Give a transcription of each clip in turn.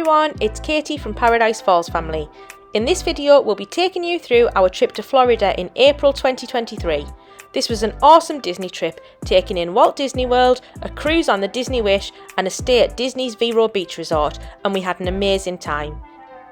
everyone, it's Katie from Paradise Falls family. In this video we'll be taking you through our trip to Florida in April 2023. This was an awesome Disney trip, taking in Walt Disney World, a cruise on the Disney Wish and a stay at Disney's Vero beach resort, and we had an amazing time.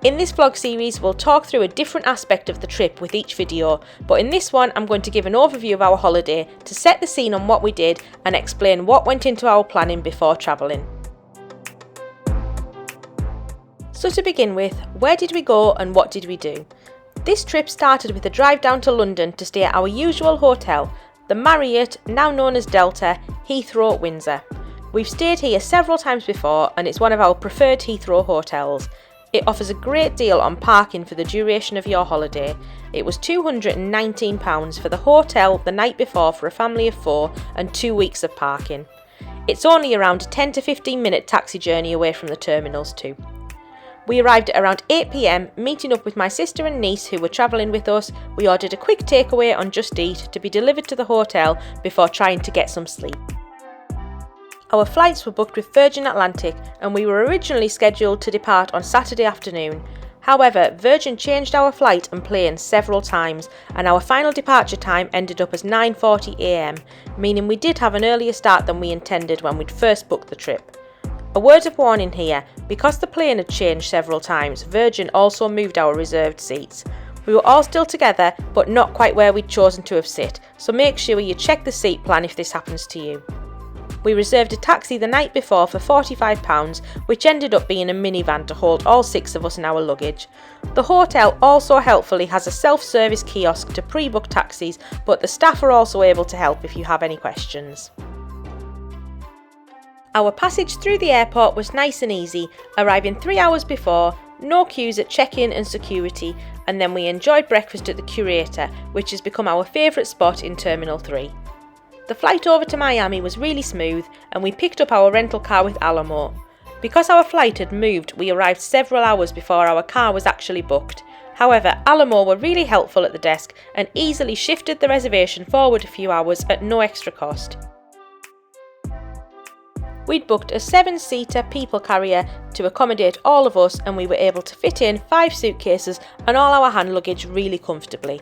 In this vlog series we'll talk through a different aspect of the trip with each video, but in this one I'm going to give an overview of our holiday to set the scene on what we did and explain what went into our planning before travelling. So to begin with, where did we go and what did we do? This trip started with a drive down to London to stay at our usual hotel, the Marriott, now known as Delta, Heathrow, Windsor. We've stayed here several times before and it's one of our preferred Heathrow hotels. It offers a great deal on parking for the duration of your holiday. It was £219 for the hotel the night before for a family of 4 and 2 weeks of parking. It's only around a 10 to 15 minute taxi journey away from the terminals too. We arrived at around 8 PM, meeting up with my sister and niece who were travelling with us. We ordered a quick takeaway on Just Eat to be delivered to the hotel before trying to get some sleep. Our flights were booked with Virgin Atlantic and we were originally scheduled to depart on Saturday afternoon. However, Virgin changed our flight and plane several times and our final departure time ended up as 9:40 AM, meaning we did have an earlier start than we intended when we'd first booked the trip. A word of warning here, because the plane had changed several times, Virgin also moved our reserved seats. We were all still together, but not quite where we'd chosen to have sit, so make sure you check the seat plan if this happens to you. We reserved a taxi the night before for £45, which ended up being a minivan to hold all 6 of us and our luggage. The hotel also helpfully has a self-service kiosk to pre-book taxis, but the staff are also able to help if you have any questions. Our passage through the airport was nice and easy, arriving 3 hours before, no queues at check-in and security, and then we enjoyed breakfast at the Curator, which has become our favourite spot in Terminal 3. The flight over to Miami was really smooth and we picked up our rental car with Alamo. Because our flight had moved, we arrived several hours before our car was actually booked. However, Alamo were really helpful at the desk and easily shifted the reservation forward a few hours at no extra cost. We'd booked a 7-seater people carrier to accommodate all of us and we were able to fit in 5 suitcases and all our hand luggage really comfortably.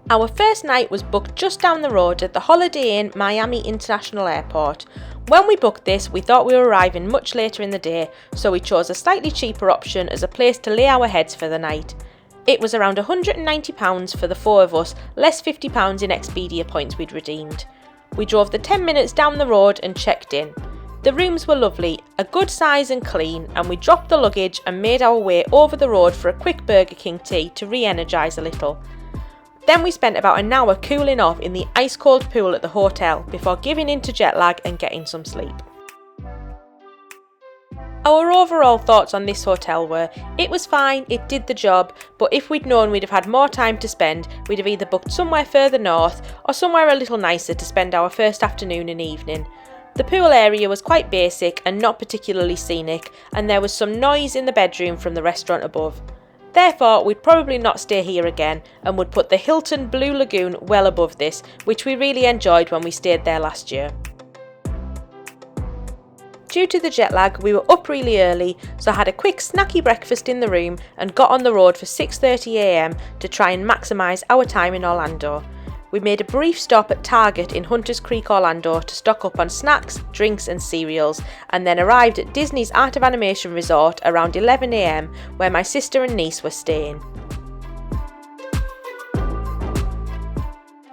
Our first night was booked just down the road at the Holiday Inn Miami International Airport. When we booked this, we thought we were arriving much later in the day, so we chose a slightly cheaper option as a place to lay our heads for the night. It was around £190 for the 4 of us, less £50 in Expedia points we'd redeemed. We drove the 10 minutes down the road and checked in. The rooms were lovely, a good size and clean, and we dropped the luggage and made our way over the road for a quick Burger King tea to re-energise a little. Then we spent about an hour cooling off in the ice-cold pool at the hotel before giving in to jet lag and getting some sleep. Our overall thoughts on this hotel were, it was fine, it did the job, but if we'd known we'd have had more time to spend, we'd have either booked somewhere further north or somewhere a little nicer to spend our first afternoon and evening. The pool area was quite basic and not particularly scenic, and there was some noise in the bedroom from the restaurant above. Therefore, we'd probably not stay here again and would put the Hilton Blue Lagoon well above this, which we really enjoyed when we stayed there last year. Due to the jet lag, we were up really early, so I had a quick snacky breakfast in the room and got on the road for 6:30 AM to try and maximise our time in Orlando. We made a brief stop at Target in Hunters Creek, Orlando to stock up on snacks, drinks and cereals, and then arrived at Disney's Art of Animation Resort around 11 AM, where my sister and niece were staying.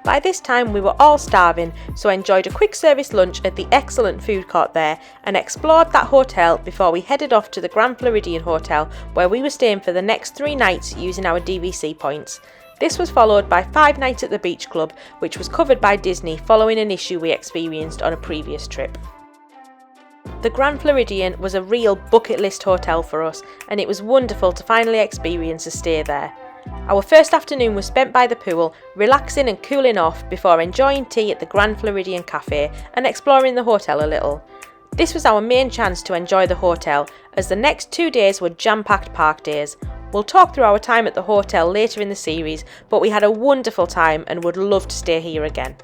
By this time we were all starving, so I enjoyed a quick service lunch at the excellent food court there and explored that hotel before we headed off to the Grand Floridian Hotel, where we were staying for the next 3 nights using our DVC points. This was followed by 5 nights at the beach club, which was covered by Disney following an issue we experienced on a previous trip. The Grand Floridian was a real bucket list hotel for us, and it was wonderful to finally experience a stay there. Our first afternoon was spent by the pool, relaxing and cooling off before enjoying tea at the Grand Floridian Cafe and exploring the hotel a little. This was our main chance to enjoy the hotel, as the next 2 days were jam-packed park days. We'll talk through our time at the hotel later in the series, but we had a wonderful time and would love to stay here again.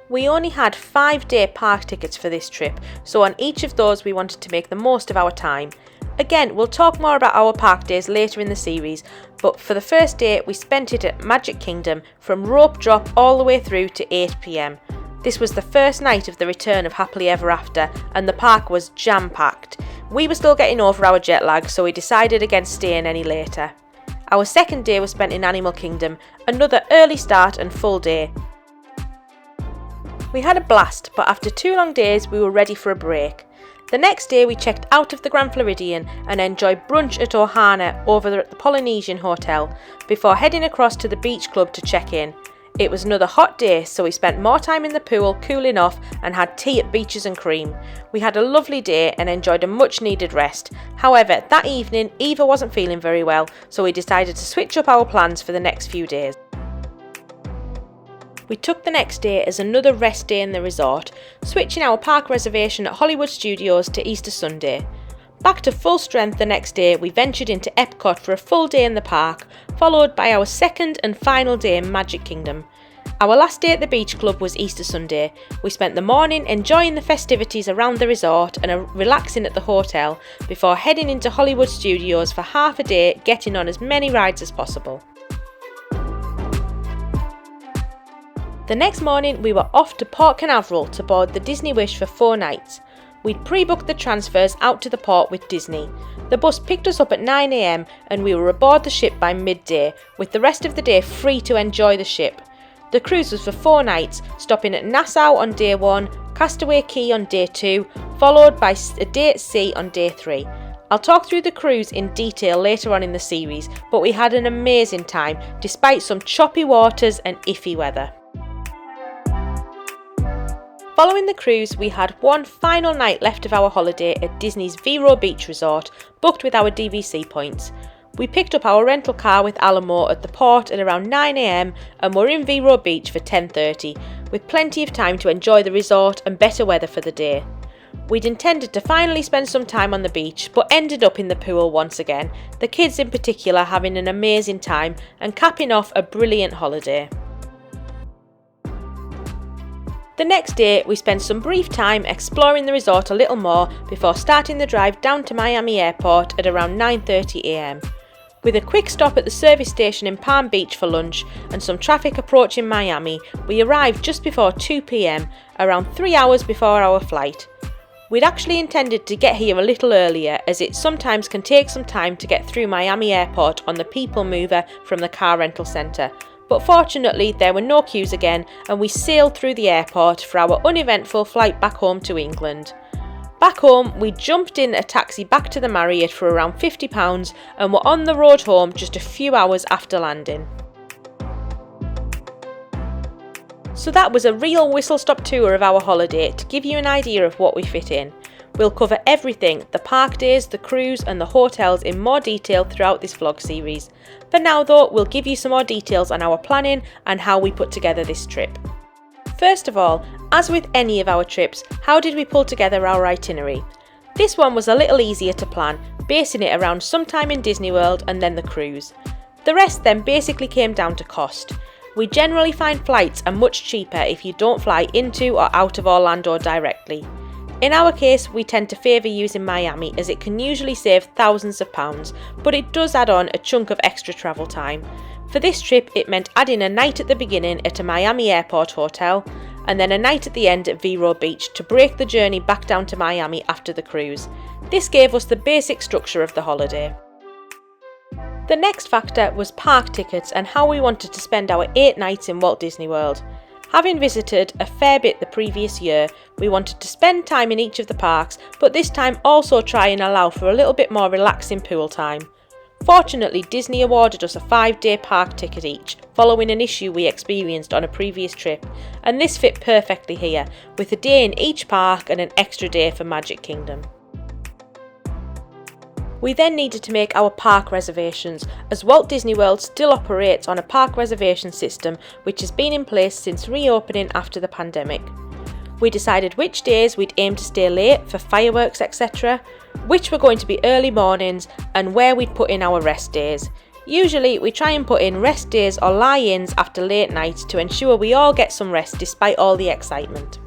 We only had 5-day park tickets for this trip, so on each of those we wanted to make the most of our time. Again, we'll talk more about our park days later in the series, but for the first day we spent it at Magic Kingdom from rope drop all the way through to 8 p.m. This was the first night of the return of Happily Ever After and the park was jam-packed. We were still getting over our jet lag, so we decided against staying any later. Our second day was spent in Animal Kingdom, another early start and full day. We had a blast, but after 2 long days we were ready for a break. The next day we checked out of the Grand Floridian and enjoyed brunch at Ohana over at the Polynesian Hotel before heading across to the beach club to check in. It was another hot day, so we spent more time in the pool cooling off and had tea at Beaches and Cream. We had a lovely day and enjoyed a much needed rest. However, that evening Eva wasn't feeling very well, so we decided to switch up our plans for the next few days. We took the next day as another rest day in the resort, switching our park reservation at Hollywood Studios to Easter Sunday. Back to full strength the next day, we ventured into Epcot for a full day in the park, followed by our second and final day in Magic Kingdom. Our last day at the beach club was Easter Sunday. We spent the morning enjoying the festivities around the resort and relaxing at the hotel before heading into Hollywood Studios for half a day, getting on as many rides as possible. The next morning we were off to Port Canaveral to board the Disney Wish for 4 nights. We'd pre-booked the transfers out to the port with Disney. The bus picked us up at 9 a.m. and we were aboard the ship by midday, with the rest of the day free to enjoy the ship. The cruise was for 4 nights, stopping at Nassau on day 1, Castaway Cay on day 2, followed by a day at sea on day 3. I'll talk through the cruise in detail later on in the series, but we had an amazing time despite some choppy waters and iffy weather. Following the cruise, we had one final night left of our holiday at Disney's Vero Beach Resort, booked with our DVC points. We picked up our rental car with Alamo at the port at around 9 a.m. and were in Vero Beach for 10:30, with plenty of time to enjoy the resort and better weather for the day. We'd intended to finally spend some time on the beach, but ended up in the pool once again, the kids in particular having an amazing time and capping off a brilliant holiday. The next day, we spent some brief time exploring the resort a little more before starting the drive down to Miami Airport at around 9:30 a.m. With a quick stop at the service station in Palm Beach for lunch and some traffic approaching Miami, we arrived just before 2 p.m, around 3 hours before our flight. We'd actually intended to get here a little earlier, as it sometimes can take some time to get through Miami Airport on the People Mover from the car rental centre. But fortunately there were no queues again and we sailed through the airport for our uneventful flight back home to England. Back home we jumped in a taxi back to the Marriott for around £50 and were on the road home just a few hours after landing. So that was a real whistle-stop tour of our holiday to give you an idea of what we fit in. We'll cover everything, the park days, the cruise and the hotels in more detail throughout this vlog series. For now though, we'll give you some more details on our planning and how we put together this trip. First of all, as with any of our trips, how did we pull together our itinerary? This one was a little easier to plan, basing it around some time in Disney World and then the cruise. The rest then basically came down to cost. We generally find flights are much cheaper if you don't fly into or out of Orlando directly. In our case, we tend to favour using Miami as it can usually save thousands of pounds, but it does add on a chunk of extra travel time. For this trip, it meant adding a night at the beginning at a Miami Airport hotel, and then a night at the end at Vero Beach to break the journey back down to Miami after the cruise. This gave us the basic structure of the holiday. The next factor was park tickets and how we wanted to spend our 8 nights in Walt Disney World. Having visited a fair bit the previous year, we wanted to spend time in each of the parks, but this time also try and allow for a little bit more relaxing pool time. Fortunately, Disney awarded us a 5-day park ticket each, following an issue we experienced on a previous trip, and this fit perfectly here, with a day in each park and an extra day for Magic Kingdom. We then needed to make our park reservations, as Walt Disney World still operates on a park reservation system which has been in place since reopening after the pandemic. We decided which days we'd aim to stay late for fireworks etc., which were going to be early mornings and where we'd put in our rest days. Usually we try and put in rest days or lie-ins after late nights to ensure we all get some rest despite all the excitement.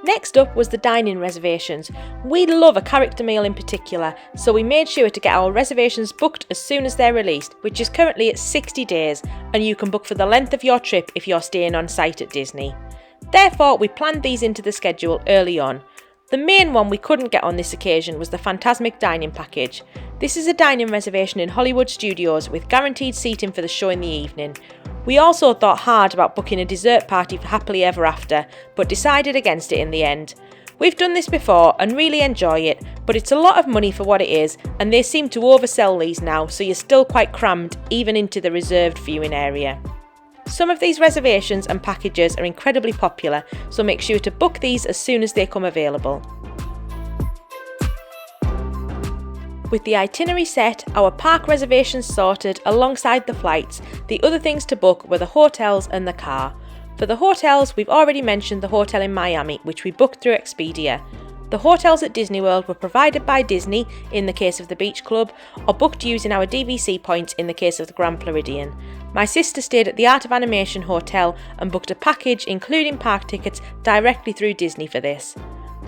Next up was the dining reservations. We love a character meal in particular, so we made sure to get our reservations booked as soon as they're released, which is currently at 60 days, and you can book for the length of your trip if you're staying on site at Disney. Therefore, we planned these into the schedule early on. The main one we couldn't get on this occasion was the Fantasmic Dining Package. This is a dining reservation in Hollywood Studios with guaranteed seating for the show in the evening. We also thought hard about booking a dessert party for Happily Ever After, but decided against it in the end. We've done this before and really enjoy it, but it's a lot of money for what it is, and they seem to oversell these now, so you're still quite crammed even into the reserved viewing area. Some of these reservations and packages are incredibly popular, so make sure to book these as soon as they come available. With the itinerary set, our park reservations sorted alongside the flights, the other things to book were the hotels and the car. For the hotels, we've already mentioned the hotel in Miami, which we booked through Expedia. The hotels at Disney World were provided by Disney in the case of the Beach Club, or booked using our DVC points in the case of the Grand Floridian. My sister stayed at the Art of Animation Hotel and booked a package including park tickets directly through Disney for this.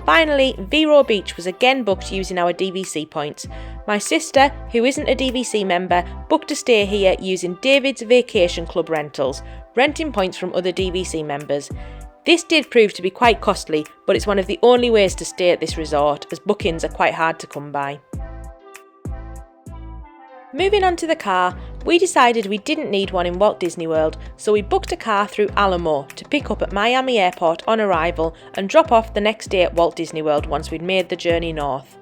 Finally, Vero Beach was again booked using our DVC points. My sister, who isn't a DVC member, booked a stay here using David's Vacation Club rentals, renting points from other DVC members. This did prove to be quite costly, but it's one of the only ways to stay at this resort, as bookings are quite hard to come by. Moving on to the car, we decided we didn't need one in Walt Disney World, so we booked a car through Alamo to pick up at Miami Airport on arrival and drop off the next day at Walt Disney World once we'd made the journey north.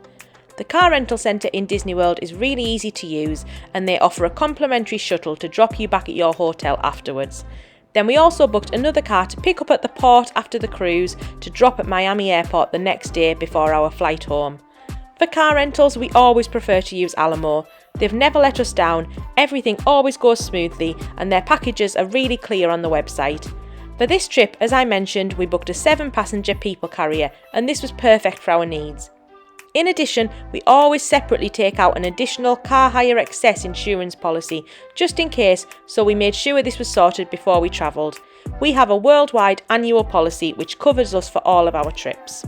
The car rental centre in Disney World is really easy to use, and they offer a complimentary shuttle to drop you back at your hotel afterwards. Then we also booked another car to pick up at the port after the cruise to drop at Miami Airport the next day before our flight home. For car rentals, we always prefer to use Alamo. They've never let us down, everything always goes smoothly, and their packages are really clear on the website. For this trip, as I mentioned, we booked a 7-passenger people carrier, and this was perfect for our needs. In addition, we always separately take out an additional car hire excess insurance policy, just in case, so we made sure this was sorted before we travelled. We have a worldwide annual policy which covers us for all of our trips.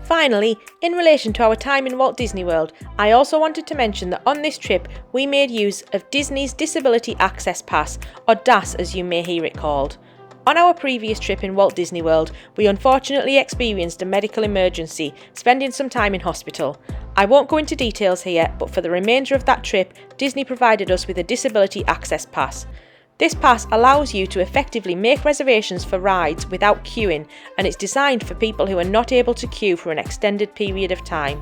Finally, in relation to our time in Walt Disney World, I also wanted to mention that on this trip we made use of Disney's Disability Access Pass, or DAS as you may hear it called. On our previous trip in Walt Disney World, we unfortunately experienced a medical emergency, spending some time in hospital. I won't go into details here, but for the remainder of that trip, Disney provided us with a Disability Access Pass. This pass allows you to effectively make reservations for rides without queuing, and it's designed for people who are not able to queue for an extended period of time.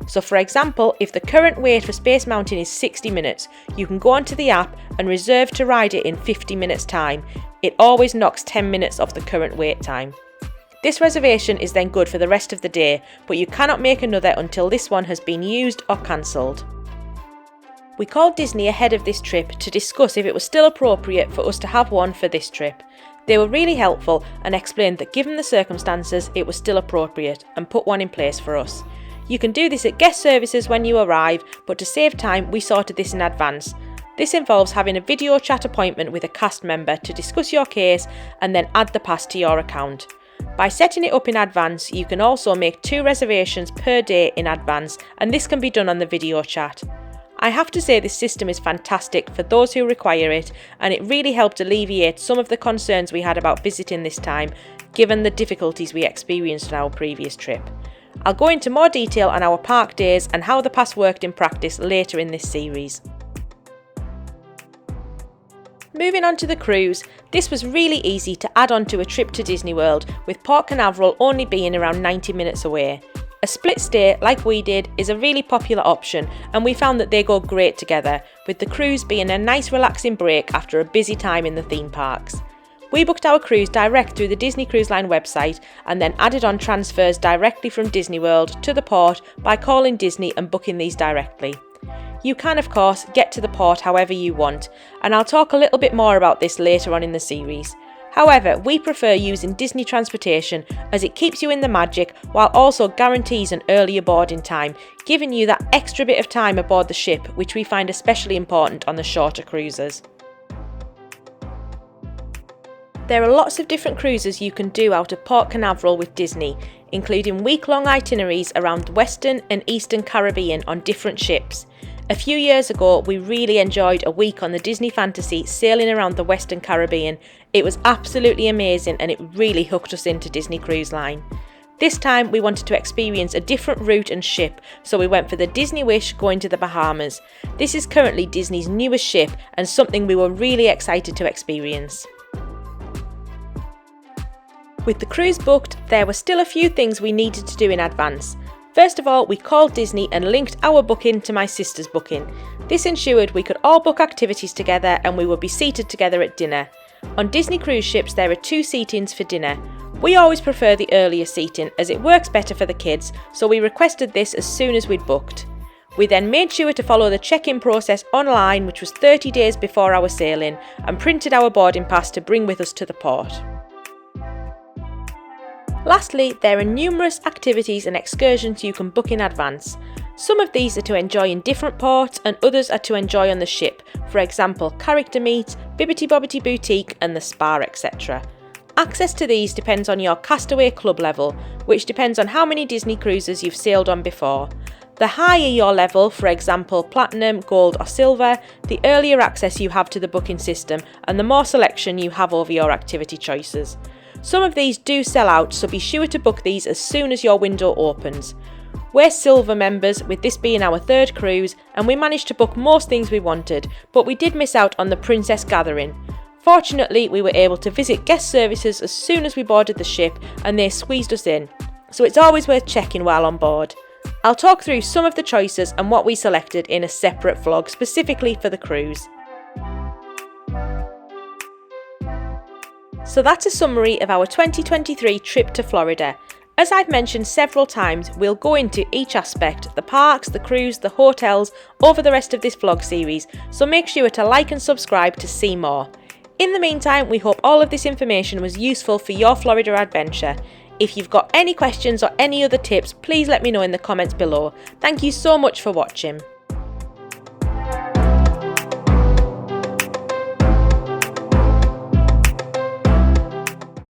So for example, if the current wait for Space Mountain is 60 minutes, you can go onto the app and reserve to ride it in 50 minutes time. It always knocks 10 minutes off the current wait time. This reservation is then good for the rest of the day, but you cannot make another until this one has been used or cancelled. We called Disney ahead of this trip to discuss if it was still appropriate for us to have one for this trip. They were really helpful and explained that given the circumstances it was still appropriate and put one in place for us. You can do this at guest services when you arrive, but to save time we sorted this in advance. This involves having a video chat appointment with a cast member to discuss your case and then add the pass to your account. By setting it up in advance, you can also make 2 reservations per day in advance, and this can be done on the video chat. I have to say this system is fantastic for those who require it, and it really helped alleviate some of the concerns we had about visiting this time, given the difficulties we experienced on our previous trip. I'll go into more detail on our park days and how the pass worked in practice later in this series. Moving on to the cruise, this was really easy to add on to a trip to Disney World, with Port Canaveral only being around 90 minutes away. A split stay, like we did, is a really popular option, and we found that they go great together, with the cruise being a nice relaxing break after a busy time in the theme parks. We booked our cruise direct through the Disney Cruise Line website and then added on transfers directly from Disney World to the port by calling Disney and booking these directly. You can, of course, get to the port however you want, and I'll talk a little bit more about this later on in the series. However, we prefer using Disney transportation as it keeps you in the magic while also guarantees an earlier boarding time, giving you that extra bit of time aboard the ship, which we find especially important on the shorter cruises. There are lots of different cruises you can do out of Port Canaveral with Disney, including week-long itineraries around the Western and Eastern Caribbean on different ships. A few years ago, we really enjoyed a week on the Disney Fantasy sailing around the Western Caribbean. It was absolutely amazing and it really hooked us into Disney Cruise Line. This time we wanted to experience a different route and ship, so we went for the Disney Wish going to the Bahamas. This is currently Disney's newest ship and something we were really excited to experience. With the cruise booked, there were still a few things we needed to do in advance. First of all, we called Disney and linked our booking to my sister's booking. This ensured we could all book activities together and we would be seated together at dinner. On Disney cruise ships, there are 2 seatings for dinner. We always prefer the earlier seating as it works better for the kids, so we requested this as soon as we'd booked. We then made sure to follow the check-in process online, which was 30 days before our sailing, and printed our boarding pass to bring with us to the port. Lastly, there are numerous activities and excursions you can book in advance. Some of these are to enjoy in different ports and others are to enjoy on the ship, for example character meets, Bibbidi Bobbidi Boutique and the spa, etc. Access to these depends on your Castaway Club level, which depends on how many Disney cruises you've sailed on before. The higher your level, for example Platinum, Gold or Silver, the earlier access you have to the booking system and the more selection you have over your activity choices. Some of these do sell out, so be sure to book these as soon as your window opens. We're Silver members, with this being our 3rd cruise, and we managed to book most things we wanted, but we did miss out on the Princess Gathering. Fortunately, we were able to visit guest services as soon as we boarded the ship and they squeezed us in, so it's always worth checking while on board. I'll talk through some of the choices and what we selected in a separate vlog specifically for the cruise. So that's a summary of our 2023 trip to Florida. As I've mentioned several times, we'll go into each aspect, the parks, the cruise, the hotels, over the rest of this vlog series, so make sure to like and subscribe to see more. In the meantime, we hope all of this information was useful for your Florida adventure. If you've got any questions or any other tips, please let me know in the comments below. Thank you so much for watching.